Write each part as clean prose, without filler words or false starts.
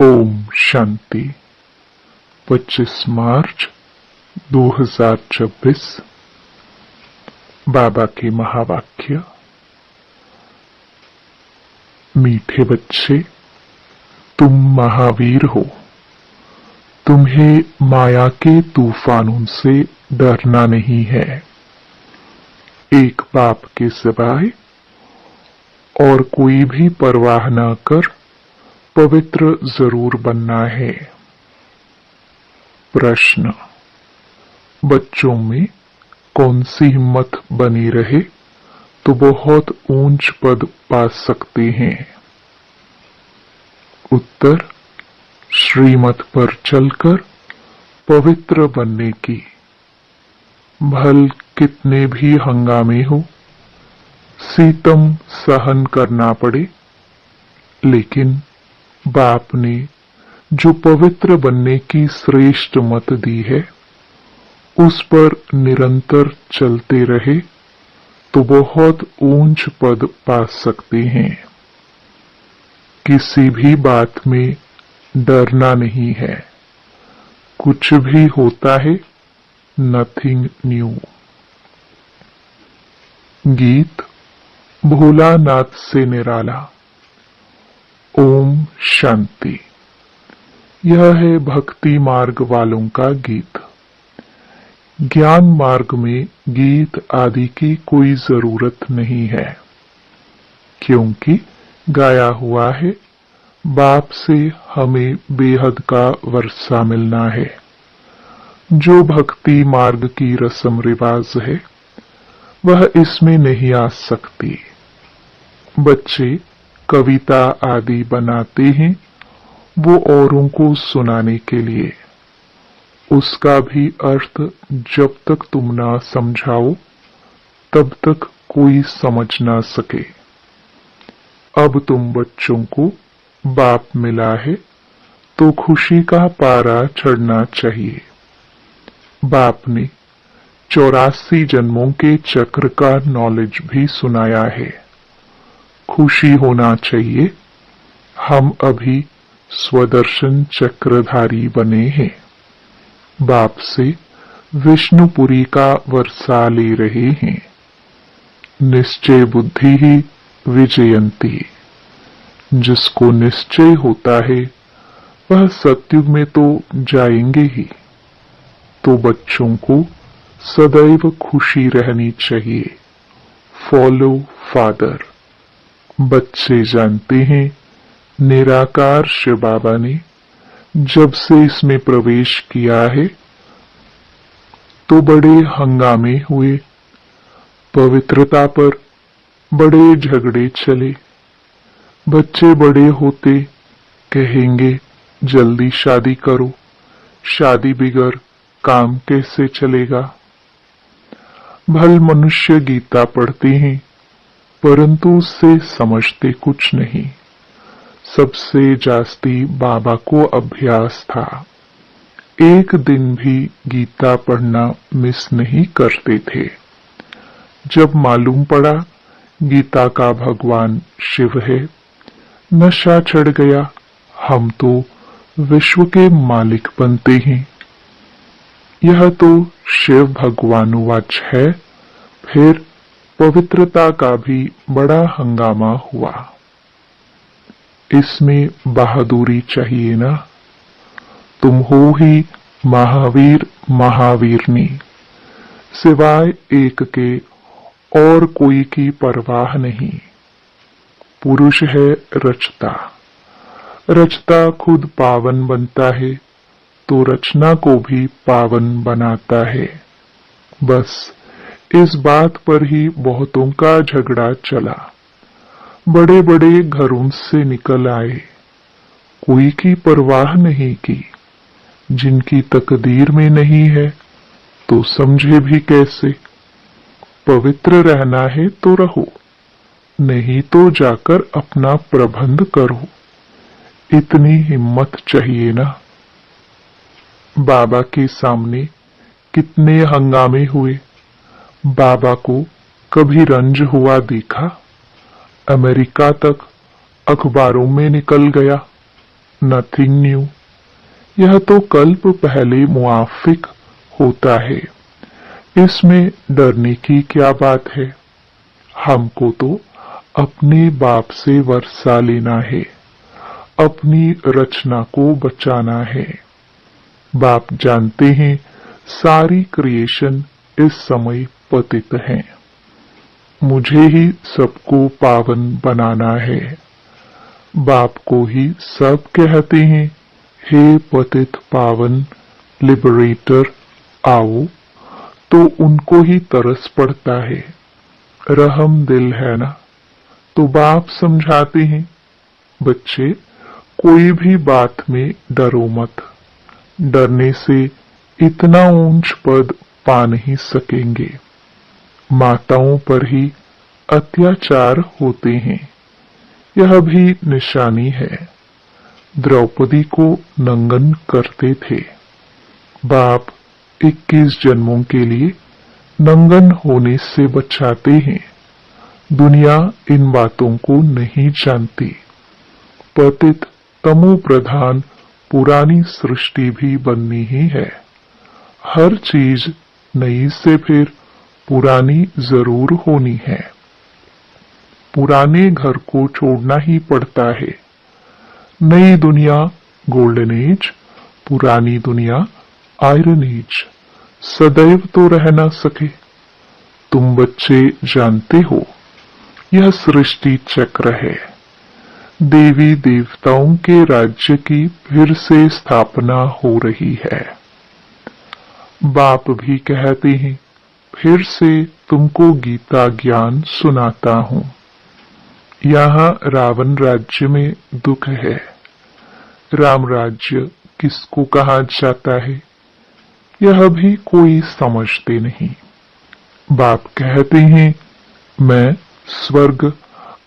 ओम शांति। 25 मार्च 2026। बाबा के महावाक्य। मीठे बच्चे, तुम महावीर हो। तुम्हें माया के तूफानों से डरना नहीं है। एक बाप के सिवाय और कोई भी परवाह न कर पवित्र जरूर बनना है। प्रश्न: बच्चों में कौन सी हिम्मत बनी रहे तो बहुत ऊंच पद पा सकते हैं? उत्तर: श्रीमत पर चलकर पवित्र बनने की। भल कितने भी हंगामे हो, सीतम सहन करना पड़े, लेकिन बाप ने जो पवित्र बनने की श्रेष्ठ मत दी है, उस पर निरंतर चलते रहे तो बहुत ऊंच पद पा सकते हैं। किसी भी बात में डरना नहीं है। कुछ भी होता है, नथिंग न्यू। गीत भोलानाथ से निराला। ओम शांति। यह है भक्ति मार्ग वालों का गीत। ज्ञान मार्ग में गीत आदि की कोई जरूरत नहीं है, क्योंकि गाया हुआ है, बाप से हमें बेहद का वर्षा मिलना है। जो भक्ति मार्ग की रस्म रिवाज है, वह इसमें नहीं आ सकती। बच्चे कविता आदि बनाते हैं, वो औरों को सुनाने के लिए। उसका भी अर्थ जब तक तुम ना समझाओ, तब तक कोई समझ ना सके। अब तुम बच्चों को बाप मिला है, तो खुशी का पारा चढ़ना चाहिए। बाप ने 84 जन्मों के चक्र का नॉलेज भी सुनाया है। खुशी होना चाहिए। हम अभी स्वदर्शन चक्रधारी बने हैं। बाप से विष्णुपुरी का वर्षा ले रहे हैं। निश्चय बुद्धि ही विजयंती। जिसको निश्चय होता है, वह सतयुग में तो जाएंगे ही। तो बच्चों को सदैव खुशी रहनी चाहिए। Follow father. बच्चे जानते हैं, निराकार शिव बाबा ने जब से इसमें प्रवेश किया है, तो बड़े हंगामे हुए। पवित्रता पर बड़े झगड़े चले। बच्चे बड़े होते कहेंगे, जल्दी शादी करो, शादी बिगड़ काम कैसे चलेगा। भल मनुष्य गीता पढ़ते हैं, परंतु उससे समझते कुछ नहीं। सबसे जास्ती बाबा को अभ्यास था। एक दिन भी गीता पढ़ना मिस नहीं करते थे। जब मालूम पड़ा गीता का भगवान शिव है, नशा चढ़ गया। हम तो विश्व के मालिक बनते हैं। यह तो शिव भगवानुवाच है। फिर पवित्रता का भी बड़ा हंगामा हुआ। इसमें बहादुरी चाहिए ना। तुम हो ही महावीर महावीरनी। सिवाय एक के और कोई की परवाह नहीं। पुरुष है रचता। रचता खुद पावन बनता है, तो रचना को भी पावन बनाता है। बस इस बात पर ही बहुतों का झगड़ा चला। बड़े बड़े घरों से निकल आए, कोई की परवाह नहीं की। जिनकी तकदीर में नहीं है, तो समझे भी कैसे। पवित्र रहना है तो रहो, नहीं तो जाकर अपना प्रबंध करो। इतनी हिम्मत चाहिए ना। बाबा के सामने कितने हंगामे हुए। बाबा को कभी रंज हुआ देखा? अमेरिका तक अखबारों में निकल गया। Nothing new. यह तो कल्प पहले मुआफिक होता है, इसमें डरने की क्या बात है। हमको तो अपने बाप से वर्षा लेना है, अपनी रचना को बचाना है। बाप जानते हैं सारी क्रिएशन इस समय पतित है, मुझे ही सबको पावन बनाना है। बाप को ही सब कहते हैं, हे पतित पावन लिबरेटर आओ, तो उनको ही तरस पड़ता है। रहम दिल है ना, तो बाप समझाते हैं, बच्चे कोई भी बात में डरो मत, डरने से इतना ऊंच पद पा नहीं सकेंगे। माताओं पर ही अत्याचार होते हैं, यह भी निशानी है। द्रौपदी को नंगन करते थे, बाप 21 जन्मों के लिए नंगन होने से बचाते हैं। दुनिया इन बातों को नहीं जानती। पतित तमो प्रधान पुरानी सृष्टि भी बननी ही है। हर चीज नई से फिर पुरानी जरूर होनी है। पुराने घर को छोड़ना ही पड़ता है। नई दुनिया गोल्डन एज, पुरानी दुनिया आयरन एज सदैव तो रह ना सके। तुम बच्चे जानते हो, यह सृष्टि चक्र है। देवी देवताओं के राज्य की फिर से स्थापना हो रही है। बाप भी कहते हैं, फिर से तुमको गीता ज्ञान सुनाता हूं। यहाँ रावण राज्य में दुख है। राम राज्य किसको कहा जाता है, यह भी कोई समझते नहीं। बाप कहते हैं, मैं स्वर्ग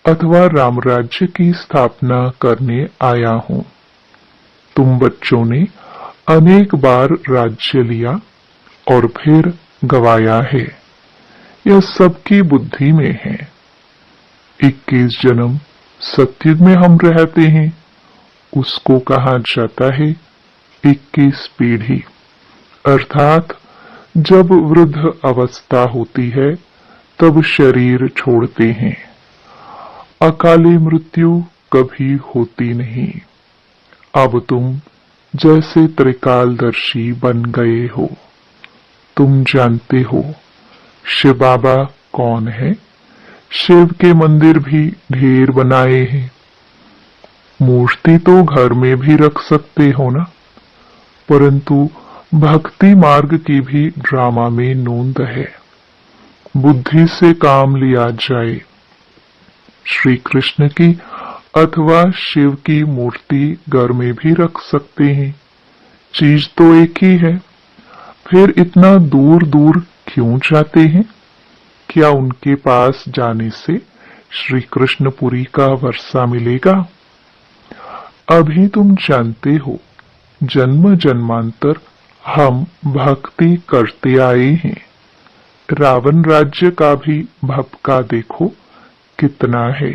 अथवा राम राज्य की स्थापना करने आया हूं। तुम बच्चों ने अनेक बार राज्य लिया और फिर गवाया है, यह सबकी बुद्धि में है। 21 जन्म सतयुग में हम रहते हैं, उसको कहा जाता है 21 पीढ़ी, अर्थात जब वृद्ध अवस्था होती है तब शरीर छोड़ते हैं। अकाली मृत्यु कभी होती नहीं। अब तुम जैसे त्रिकालदर्शी बन गए हो। तुम जानते हो शिव बाबा कौन है। शिव के मंदिर भी ढेर बनाए हैं। मूर्ति तो घर में भी रख सकते हो ना, परंतु भक्ति मार्ग की भी ड्रामा में नोंद है। बुद्धि से काम लिया जाए। श्री कृष्ण की अथवा शिव की मूर्ति घर में भी रख सकते हैं, चीज तो एक ही है। फिर इतना दूर दूर क्यों जाते हैं। क्या उनके पास जाने से श्री कृष्णपुरी का वर्षा मिलेगा। अभी तुम जानते हो, जन्म जन्मांतर हम भक्ति करते आए हैं। रावण राज्य का भी भपका देखो कितना है।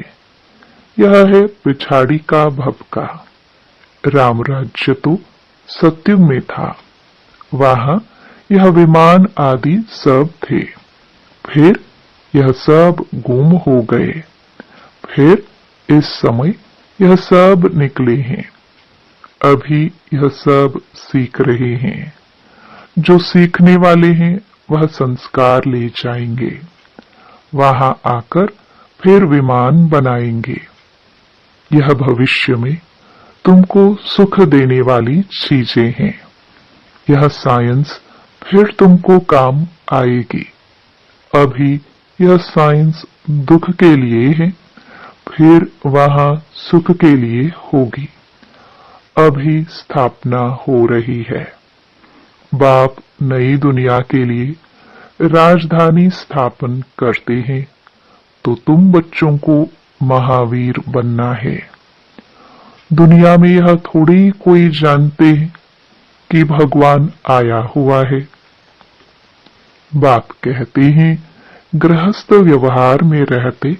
यह है पिछाड़ी का भपका। राम राज्य तो सतयुग में था, वहां यह विमान आदि सब थे। फिर यह सब गुम हो गए। फिर इस समय यह सब निकले हैं। अभी यह सब सीख रहे हैं। जो सीखने वाले हैं वह संस्कार ले जाएंगे, वहां आकर फिर विमान बनाएंगे। यह भविष्य में तुमको सुख देने वाली चीजें हैं। यह साइंस फिर तुमको काम आएगी। अभी यह साइंस दुख के लिए है, फिर वहां सुख के लिए होगी। अभी स्थापना हो रही है। बाप नई दुनिया के लिए राजधानी स्थापन करते हैं, तो तुम बच्चों को महावीर बनना है। दुनिया में यह थोड़ी कोई जानते हैं कि भगवान आया हुआ है। बाप कहते हैं, गृहस्थ व्यवहार में रहते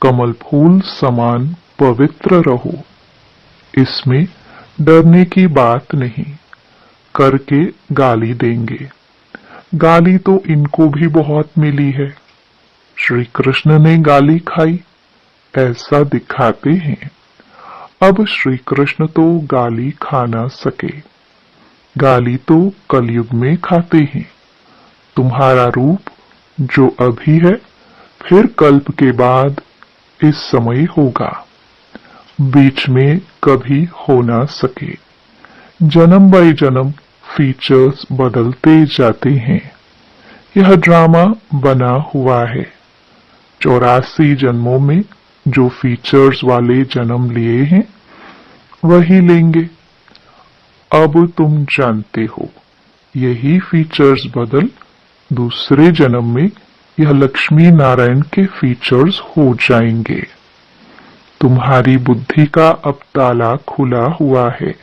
कमल फूल समान पवित्र रहो। इसमें डरने की बात नहीं, करके गाली देंगे। गाली तो इनको भी बहुत मिली है, श्री कृष्ण ने गाली खाई, ऐसा दिखाते हैं। अब श्री कृष्ण तो गाली खा ना सके, गाली तो कलयुग में खाते हैं। तुम्हारा रूप जो अभी है, फिर कल्प के बाद इस समय होगा, बीच में कभी हो ना सके। जन्म बाई जन्म फीचर्स बदलते जाते हैं। यह ड्रामा बना हुआ है। 84 जन्मों में जो फीचर्स वाले जन्म लिए हैं, वही लेंगे। अब तुम जानते हो, यही फीचर्स बदल दूसरे जन्म में यह लक्ष्मी नारायण के फीचर्स हो जाएंगे। तुम्हारी बुद्धि का अब ताला खुला हुआ है।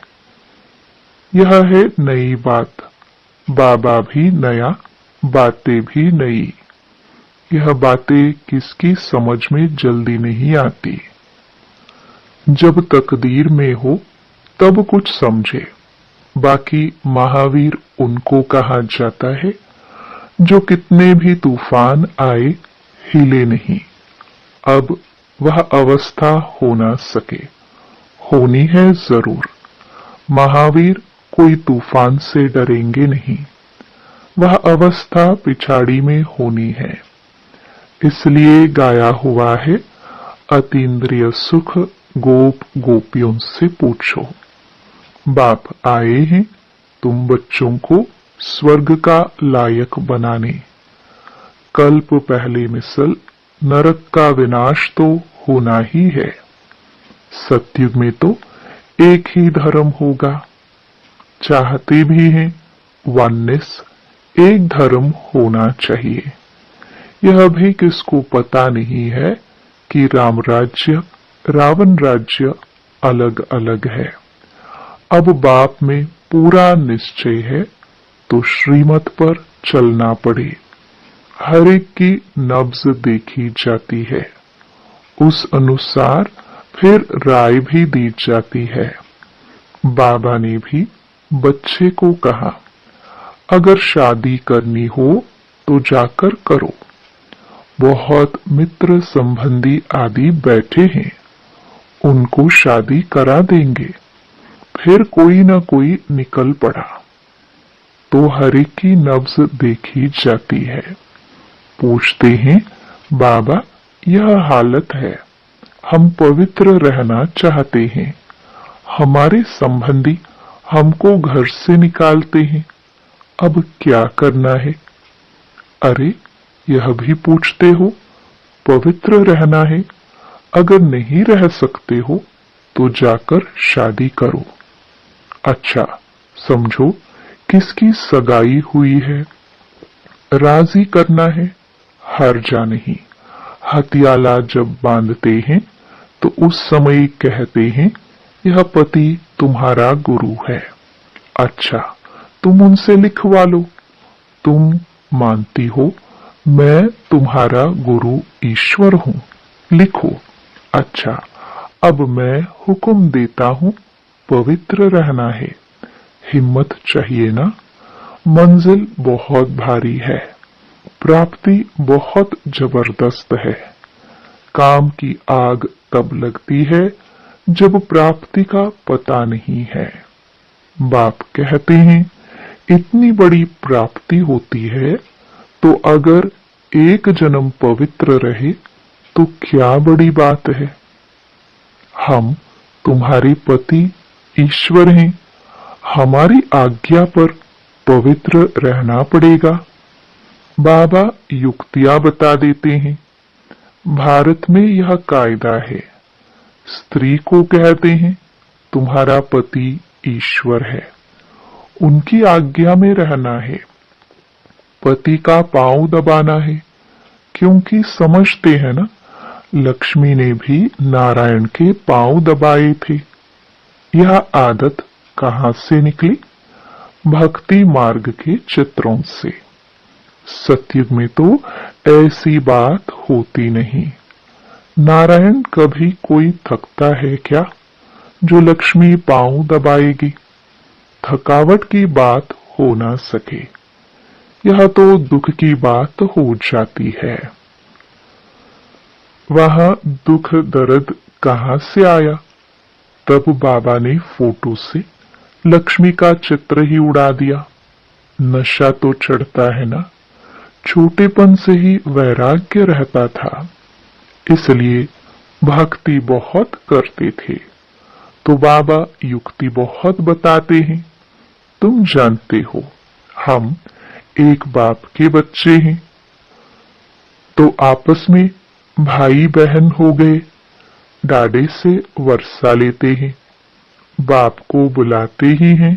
यह है नई बात। बाबा भी नया, बातें भी नई। यह बातें किसकी समझ में जल्दी नहीं आती। जब तकदीर में हो तब कुछ समझे। बाकी महावीर उनको कहा जाता है जो कितने भी तूफान आए हिले नहीं। अब वह अवस्था हो ना सके, होनी है जरूर। महावीर कोई तूफान से डरेंगे नहीं, वह अवस्था पिछाड़ी में होनी है। इसलिए गाया हुआ है, अतीन्द्रिय सुख गोप गोपियों से पूछो। बाप आए हैं तुम बच्चों को स्वर्ग का लायक बनाने। कल्प पहले मिसल नरक का विनाश तो होना ही है। सतयुग में तो एक ही धर्म होगा। चाहते भी हैं वननेस, एक धर्म होना चाहिए। यह भी किसको पता नहीं है कि राम राज्य रावण राज्य अलग अलग है। अब बाप में पूरा निश्चय है तो श्रीमत पर चलना पड़े। हर एक की नब्ज देखी जाती है, उस अनुसार फिर राय भी दी जाती है। बाबा ने भी बच्चे को कहा, अगर शादी करनी हो तो जाकर करो। बहुत मित्र संबंधी आदि बैठे हैं, उनको शादी करा देंगे। फिर कोई न कोई निकल पड़ा तो हर एक की नब्ज देखी जाती है। पूछते हैं, बाबा यह हालत है, हम पवित्र रहना चाहते हैं, हमारे संबंधी हमको घर से निकालते हैं, अब क्या करना है? अरे यह भी पूछते हो, पवित्र रहना है, अगर नहीं रह सकते हो तो जाकर शादी करो। अच्छा समझो किसकी सगाई हुई है, राजी करना है, हर्जा नहीं। हथियाला जब बांधते हैं तो उस समय कहते हैं यह पति तुम्हारा गुरु है। अच्छा तुम उनसे लिखवा लो, तुम मानती हो मैं तुम्हारा गुरु ईश्वर हूं, लिखो। अच्छा अब मैं हुक्म देता हूं, पवित्र रहना है। हिम्मत चाहिए ना, मंजिल बहुत भारी है, प्राप्ति बहुत जबरदस्त है। काम की आग तब लगती है जब प्राप्ति का पता नहीं है। बाप कहते हैं इतनी बड़ी प्राप्ति होती है तो अगर एक जन्म पवित्र रहे तो क्या बड़ी बात है। हम तुम्हारे पति ईश्वर हैं, हमारी आज्ञा पर पवित्र रहना पड़ेगा। बाबा युक्तियां बता देते हैं। भारत में यह कायदा है, स्त्री को कहते हैं तुम्हारा पति ईश्वर है, उनकी आज्ञा में रहना है। पति का पांव दबाना है, क्योंकि समझते हैं ना, लक्ष्मी ने भी नारायण के पांव दबाए थे। यह आदत कहां से निकली? भक्ति मार्ग के चित्रों से। सतयुग में तो ऐसी बात होती नहीं। नारायण कभी कोई थकता है क्या? जो लक्ष्मी पांव दबाएगी, थकावट की बात हो ना सके, यह तो दुख की बात हो जाती है। वहां दुख दर्द कहाँ से आया? तब बाबा ने फोटो से लक्ष्मी का चित्र ही उड़ा दिया। नशा तो चढ़ता है ना, छोटेपन से ही वैराग्य रहता था, इसलिए भक्ति बहुत करते थे। तो बाबा युक्ति बहुत बताते हैं। तुम जानते हो, हम एक बाप के बच्चे हैं, तो आपस में भाई बहन हो गए, डाडे से वर्षा लेते हैं, बाप को बुलाते ही हैं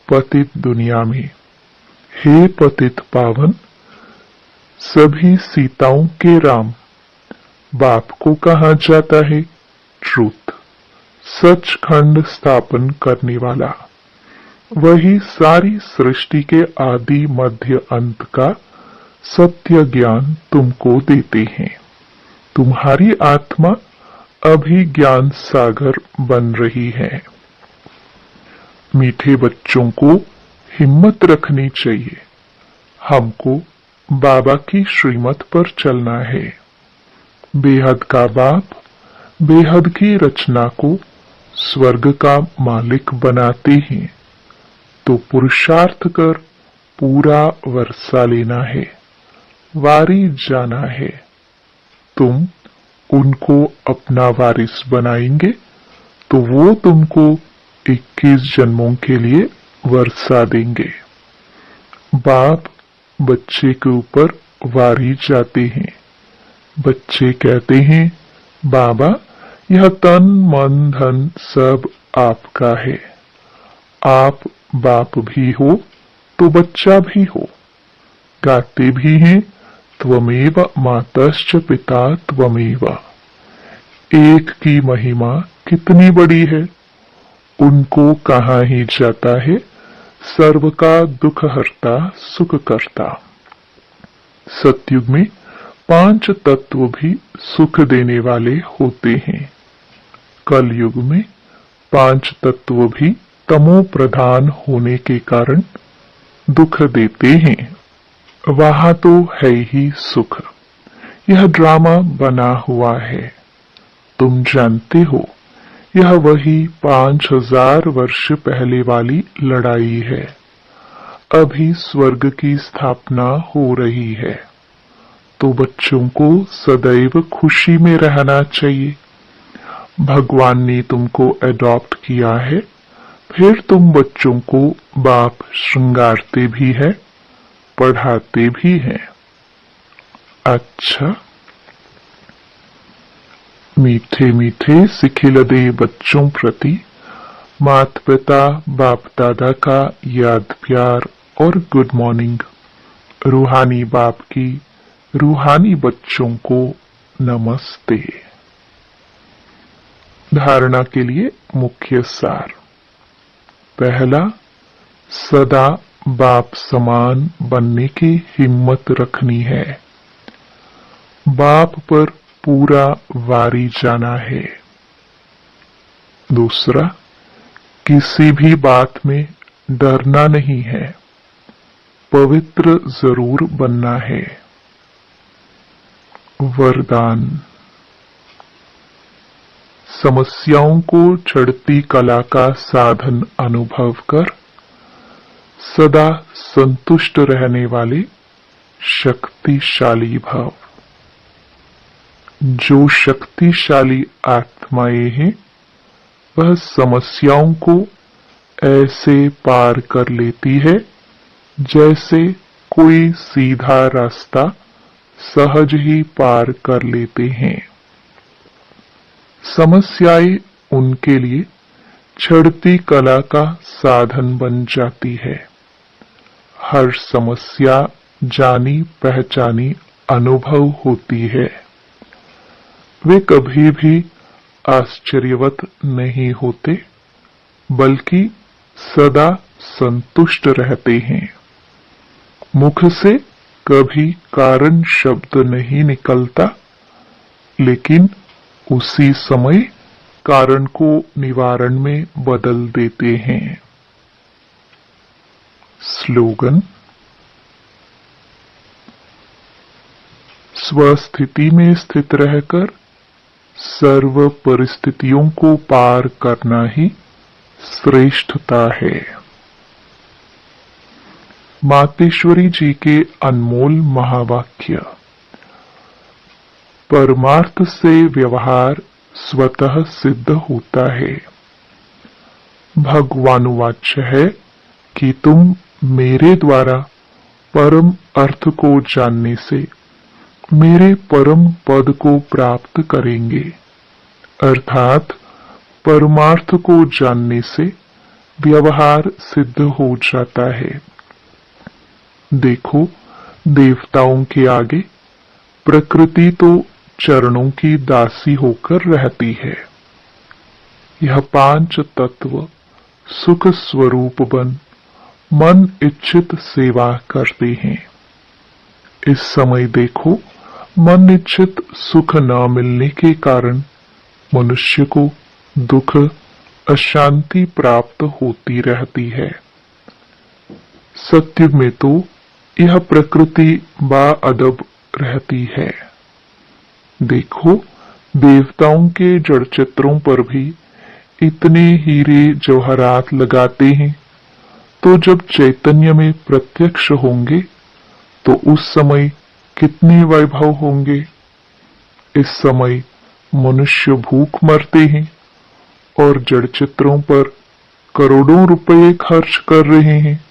पतित दुनिया में। हे पतित पावन, सभी सीताओं के राम, बाप को कहा जाता है ट्रुथ, सचखंड स्थापन करने वाला। वही सारी सृष्टि के आदि मध्य अंत का सत्य ज्ञान तुमको देते हैं। तुम्हारी आत्मा अभी ज्ञान सागर बन रही है। मीठे बच्चों को हिम्मत रखनी चाहिए। हमको बाबा की श्रीमत पर चलना है। बेहद का बाप बेहद की रचना को स्वर्ग का मालिक बनाते हैं, तो पुरुषार्थ कर पूरा वर्षा लेना है, वारी जाना है। तुम उनको अपना वारिस बनाएंगे तो वो तुमको 21 जन्मों के लिए वर्षा देंगे। बाप बच्चे के ऊपर वारी जाते हैं। बच्चे कहते हैं, बाबा यह तन मन धन सब आपका है। आप बाप भी हो तो बच्चा भी हो। गाते भी हैं, त्वमेव मातश्च पिता त्वमेव। एक की महिमा कितनी बड़ी है, उनको कहा ही जाता है सर्व का दुख हरता सुख करता। सतयुग में 5 तत्व भी सुख देने वाले होते हैं। कलयुग में 5 तत्व भी तमो प्रधान होने के कारण दुख देते हैं। वहां तो है ही सुख। यह ड्रामा बना हुआ है। तुम जानते हो, यह वही 5000 वर्ष पहले वाली लड़ाई है। अभी स्वर्ग की स्थापना हो रही है, तो बच्चों को सदैव खुशी में रहना चाहिए। भगवान ने तुमको अडॉप्ट किया है, फिर तुम बच्चों को बाप श्रृंगारते भी है, पढ़ाते भी हैं। अच्छा, मीठे मीठे सिखिलदे बच्चों प्रति माता पिता बाप दादा का याद प्यार और गुड मॉर्निंग। रूहानी बाप की रूहानी बच्चों को नमस्ते। धारणा के लिए मुख्य सार। पहला, सदा बाप समान बनने की हिम्मत रखनी है। बाप पर पूरा वारी जाना है। दूसरा, किसी भी बात में डरना नहीं है, पवित्र जरूर बनना है। वरदान, समस्याओं को चढ़ती कला का साधन अनुभव कर सदा संतुष्ट रहने वाले शक्तिशाली भव। जो शक्तिशाली आत्माएं हैं, वह समस्याओं को ऐसे पार कर लेती है जैसे कोई सीधा रास्ता सहज ही पार कर लेते हैं। समस्याएं उनके लिए चढ़ती कला का साधन बन जाती है। हर समस्या जानी पहचानी अनुभव होती है। वे कभी भी आश्चर्यवत नहीं होते, बल्कि सदा संतुष्ट रहते हैं। मुख से कभी कारण शब्द नहीं निकलता, लेकिन उसी समय कारण को निवारण में बदल देते हैं। स्लोगन: स्वस्थिति में स्थित रहकर सर्व परिस्थितियों को पार करना ही श्रेष्ठता है। मातेश्वरी जी के अनमोल महावाक्य। परमार्थ से व्यवहार स्वतः सिद्ध होता है। भगवानुवाच है कि तुम मेरे द्वारा परम अर्थ को जानने से मेरे परम पद को प्राप्त करेंगे। अर्थात परमार्थ को जानने से व्यवहार सिद्ध हो जाता है। देखो, देवताओं के आगे प्रकृति तो चरणों की दासी होकर रहती है। यह पांच तत्व सुख स्वरूप बन मन इच्छित सेवा करते हैं। इस समय देखो, मन इच्छित सुख न मिलने के कारण मनुष्य को दुख, अशांति प्राप्त होती रहती है। सत्य में तो यह प्रकृति बाअदब रहती है। देखो, देवताओं के जड़ चित्रों पर भी इतने हीरे जवाहरात लगाते हैं, तो जब चैतन्य में प्रत्यक्ष होंगे तो उस समय कितने वैभव होंगे। इस समय मनुष्य भूख मरते हैं और जड़ चित्रों पर करोड़ों रुपए खर्च कर रहे हैं,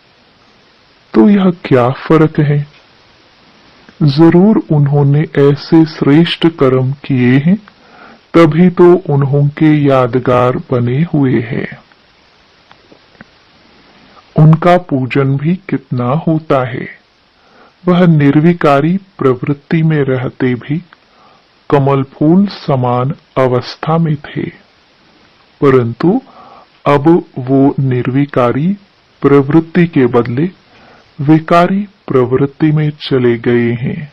तो यह क्या फर्क है। जरूर उन्होंने ऐसे श्रेष्ठ कर्म किए हैं, तभी तो उन्होंने यादगार बने हुए हैं। उनका पूजन भी कितना होता है। वह निर्विकारी प्रवृत्ति में रहते भी कमल फूल समान अवस्था में थे, परंतु अब वो निर्विकारी प्रवृत्ति के बदले विकारी प्रवृत्ति में चले गए हैं,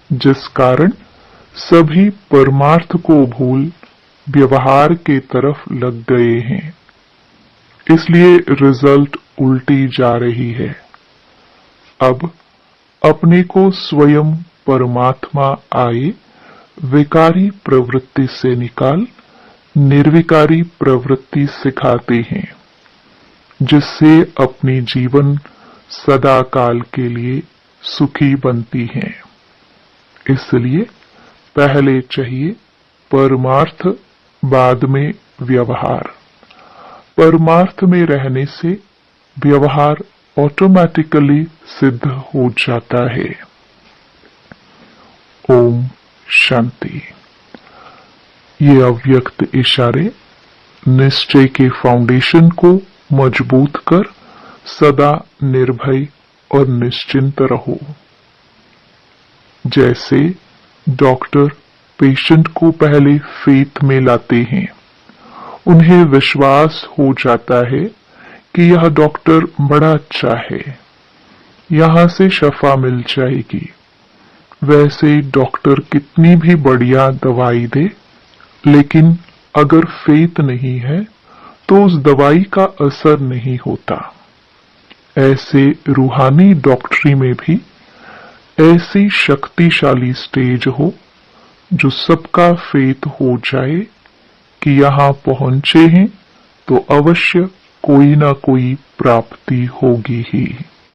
जिस कारण सभी परमार्थ को भूल व्यवहार के तरफ लग गए हैं। इसलिए रिजल्ट उल्टी जा रही है। अब अपने को स्वयं परमात्मा आए विकारी प्रवृत्ति से निकाल निर्विकारी प्रवृत्ति सिखाते हैं, जिससे अपनी जीवन सदा काल के लिए सुखी बनती हैं। इसलिए पहले चाहिए परमार्थ, बाद में व्यवहार। परमार्थ में रहने से व्यवहार ऑटोमेटिकली सिद्ध हो जाता है। ओम शांति। ये अव्यक्त इशारे निश्चय के फाउंडेशन को मजबूत कर सदा निर्भय और निश्चिंत रहो। जैसे डॉक्टर पेशेंट को पहले फेथ में लाते हैं, उन्हें विश्वास हो जाता है कि यह डॉक्टर बड़ा अच्छा है, यहां से शफा मिल जाएगी। वैसे डॉक्टर कितनी भी बढ़िया दवाई दे, लेकिन अगर फेथ नहीं है तो उस दवाई का असर नहीं होता। ऐसे रूहानी डॉक्टरी में भी ऐसी शक्तिशाली स्टेज हो जो सबका फेथ हो जाए कि यहाँ पहुंचे हैं तो अवश्य कोई ना कोई प्राप्ति होगी ही।